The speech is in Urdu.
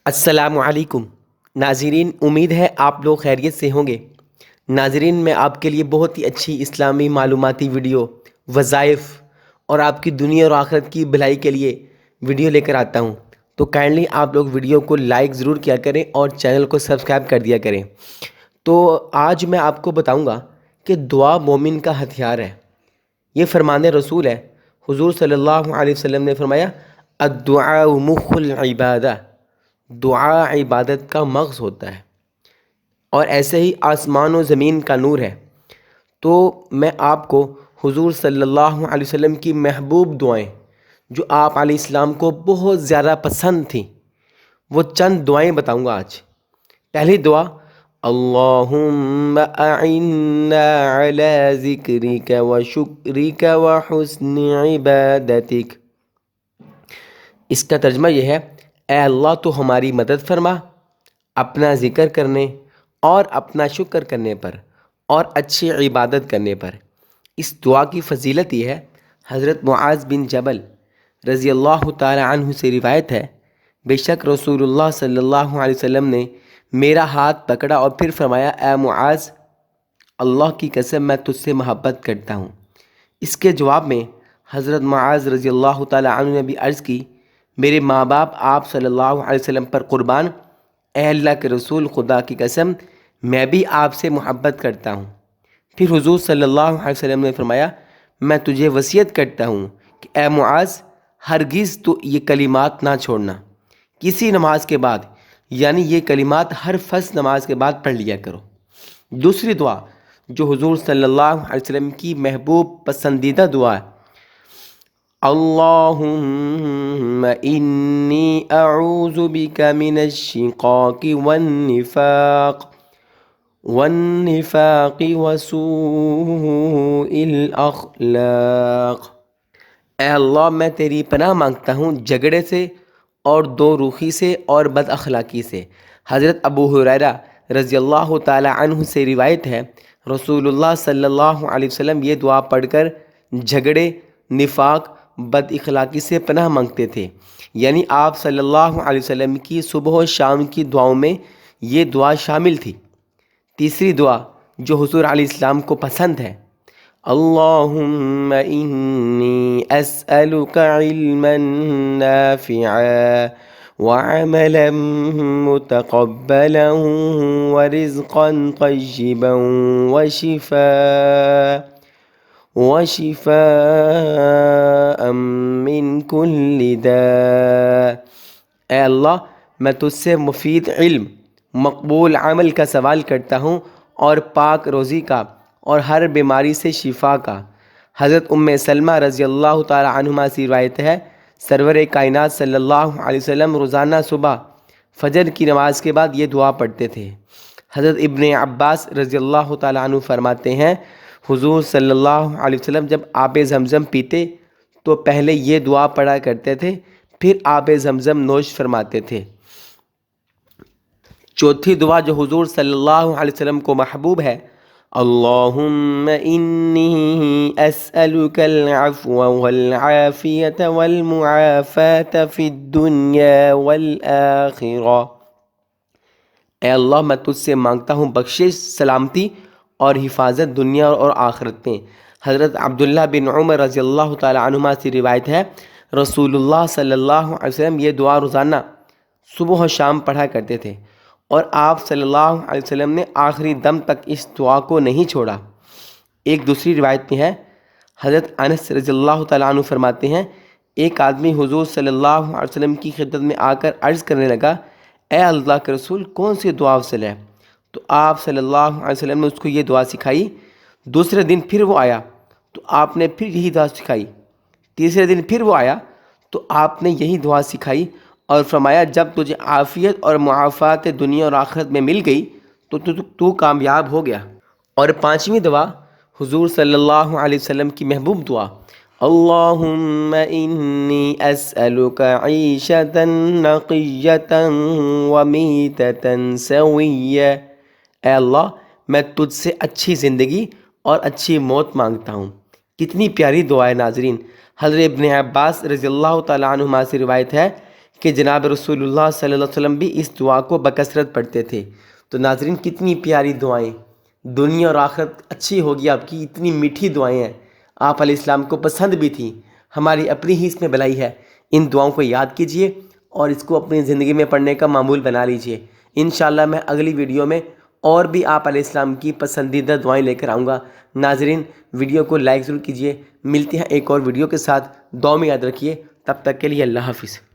السلام علیکم ناظرین، امید ہے آپ لوگ خیریت سے ہوں گے۔ ناظرین، میں آپ کے لیے بہت ہی اچھی اسلامی معلوماتی ویڈیو، وظائف اور آپ کی دنیا اور آخرت کی بھلائی کے لیے ویڈیو لے کر آتا ہوں، تو کائنڈلی آپ لوگ ویڈیو کو لائک ضرور کیا کریں اور چینل کو سبسکرائب کر دیا کریں۔ تو آج میں آپ کو بتاؤں گا کہ دعا مومن کا ہتھیار ہے۔ یہ فرمان رسول ہے۔ حضور صلی اللہ علیہ وسلم نے فرمایا، الدعاء مخ العبادہ، دعا عبادت کا مغز ہوتا ہے، اور ایسے ہی آسمان و زمین کا نور ہے۔ تو میں آپ کو حضور صلی اللہ علیہ وسلم کی محبوب دعائیں، جو آپ علیہ السلام کو بہت زیادہ پسند تھیں، وہ چند دعائیں بتاؤں گا آج۔ پہلی دعا، اللہم اعنا علی ذکرک و شکرک و حسن عبادتک۔ اس کا ترجمہ یہ ہے، اے اللہ تو ہماری مدد فرما اپنا ذکر کرنے اور اپنا شکر کرنے پر اور اچھی عبادت کرنے پر۔ اس دعا کی فضیلت یہ ہے، حضرت معاذ بن جبل رضی اللہ تعالی عنہ سے روایت ہے، بے شک رسول اللہ صلی اللہ علیہ وسلم نے میرا ہاتھ پکڑا اور پھر فرمایا، اے معاذ، اللہ کی قسم میں تجھ سے محبت کرتا ہوں۔ اس کے جواب میں حضرت معاذ رضی اللہ تعالی عنہ نے بھی عرض کی، میرے ماں باپ آپ صلی اللہ علیہ وسلم پر قربان، اے اللہ کے رسول، خدا کی قسم میں بھی آپ سے محبت کرتا ہوں۔ پھر حضور صلی اللہ علیہ وسلم نے فرمایا، میں تجھے وصیت کرتا ہوں کہ اے معاذ، ہرگز تو یہ کلمات نہ چھوڑنا کسی نماز کے بعد، یعنی یہ کلمات ہر فرض نماز کے بعد پڑھ لیا کرو۔ دوسری دعا جو حضور صلی اللہ علیہ وسلم کی محبوب پسندیدہ دعا ہے، اللہم انی اعوذ بک من الشقاق والنفاق وسوء الاخلاق۔ اے اللہ، میں تیری پناہ مانگتا ہوں جھگڑے سے اور دو روخی سے اور بد اخلاقی سے۔ حضرت ابو ہریرہ رضی اللہ تعالی عنہ سے روایت ہے، رسول اللہ صلی اللہ علیہ وسلم یہ دعا پڑھ کر جھگڑے، نفاق، بد اخلاقی سے پناہ مانگتے تھے، یعنی آپ صلی اللہ علیہ وسلم کی صبح و شام کی دعاؤں میں یہ دعا شامل تھی۔ تیسری دعا جو حضور علیہ السلام کو پسند ہے، اللہم انی اسألک علما نافعا وعملا متقبلا ورزقا طیبا وشفاء من کل داء۔ اے اللہ، میں تجھ سے مفید علم، مقبول عمل کا سوال کرتا ہوں اور پاک روزی کا اور ہر بیماری سے شفا کا۔ حضرت سلمہ رضی اللہ تعالی عنہما سے روایت ہے، سرور کائنات صلی اللہ علیہ وسلم روزانہ صبح فجر کی نماز کے بعد یہ دعا پڑھتے تھے۔ حضرت ابن عباس رضی اللہ تعالی عنہ فرماتے ہیں، حضور صلی اللہ علیہ وسلم جب آب زمزم پیتے تو پہلے یہ دعا پڑھا کرتے تھے، پھر آب زمزم نوش فرماتے تھے۔ چوتھی دعا جو حضور صلی اللہ علیہ وسلم کو محبوب ہے، اللہم انی اسألک العفو والعافیت والمعافات فی الدنیا والآخرہ۔ اے اللہ، میں تجھ سے مانگتا ہوں بخشش، سلامتی اور حفاظت دنیا اور آخرت میں۔ حضرت عبداللہ بن عمر رضی اللہ تعالی عنہما سے روایت ہے، رسول اللہ صلی اللہ علیہ وسلم یہ دعا روزانہ صبح و شام پڑھا کرتے تھے، اور آپ صلی اللہ علیہ وسلم نے آخری دم تک اس دعا کو نہیں چھوڑا۔ ایک دوسری روایت میں ہے، حضرت انس رضی اللہ تعالیٰ عنہ فرماتے ہیں، ایک آدمی حضور صلی اللہ علیہ وسلم کی خدمت میں آ کر عرض کرنے لگا، اے اللہ کے رسول، کون سی دعا افضل ہے؟ تو آپ صلی اللہ علیہ وسلم نے اس کو یہ دعا سکھائی۔ دوسرے دن پھر وہ آیا تو آپ نے پھر یہی دعا سکھائی۔ تیسرے دن پھر وہ آیا تو آپ نے یہی دعا سکھائی اور فرمایا، جب تجھے عافیت اور معافات دنیا اور آخرت میں مل گئی تو کامیاب ہو گیا۔ اور پانچویں دعا حضور صلی اللہ علیہ وسلم کی محبوب دعا، اللہم انی اسألک عیشۃ نقیۃ ومیتۃ سویہ۔ اے اللہ، میں تجھ سے اچھی زندگی اور اچھی موت مانگتا ہوں۔ کتنی پیاری دعا ہے ناظرین۔ حضرت ابن عباس رضی اللہ تعالیٰ عنہما سے روایت ہے کہ جناب رسول اللہ صلی اللہ علیہ وسلم بھی اس دعا کو بکثرت پڑھتے تھے۔ تو ناظرین کتنی پیاری دعائیں، دنیا اور آخرت اچھی ہوگی آپ کی، اتنی میٹھی دعائیں ہیں، آپ علیہ السلام کو پسند بھی تھیں، ہماری اپنی ہی اس میں بھلائی ہے۔ ان دعاؤں کو یاد کیجئے اور اس کو اپنی زندگی میں پڑھنے کا معمول بنا لیجئے۔ انشاءاللہ میں اگلی ویڈیو میں اور بھی آپ علیہ السلام کی پسندیدہ دعائیں لے کر آؤں گا۔ ناظرین ویڈیو کو لائک ضرور کیجئے، ملتے ہیں ایک اور ویڈیو کے ساتھ، دعا میں یاد رکھیے، تب تک کے لیے اللہ حافظ۔